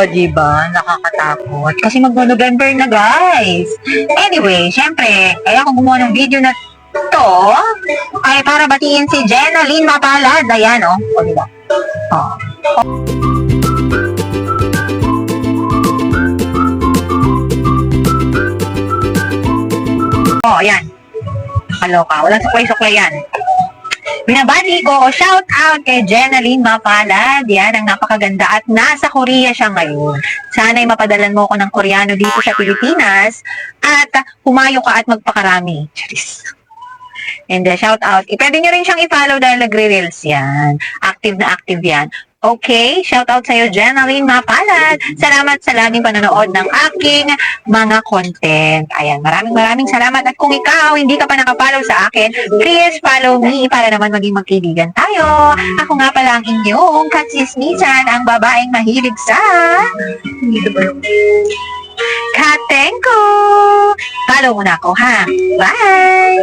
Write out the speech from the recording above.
O, diba? Nakakatakot. Kasi mag-November na, guys. Anyway, syempre, kaya akong gumawa ng video na to ay para batiin si Jenaline Mapalad. Ayan, o. O, diba? O. O, ayan. Kaloka. Walang suklay-suklay yan. Binabati ko, shout out kay Jenaline Mapalad. Yan, ang napakaganda at nasa Korea siya ngayon. Sana'y mapadalan mo ko ng Koreano dito sa Pilipinas at humayo ka at magpakarami. Charis. And shout out. Pwede nyo rin siyang i-follow dahil nagre-reels yan. Active na active yan. Okay, shout out sa'yo, Jenaline Mapalad. Salamat sa laging panonood ng aking mga content. Ayan, maraming salamat. At kung ikaw hindi ka pa nakapollow sa akin, please follow me para naman maging magkaibigan tayo. Ako nga pala ang inyong katsismisan, ang babaeng mahilig sa... Dito ba yung... Katenko! Follow mo na ako, ha? Bye!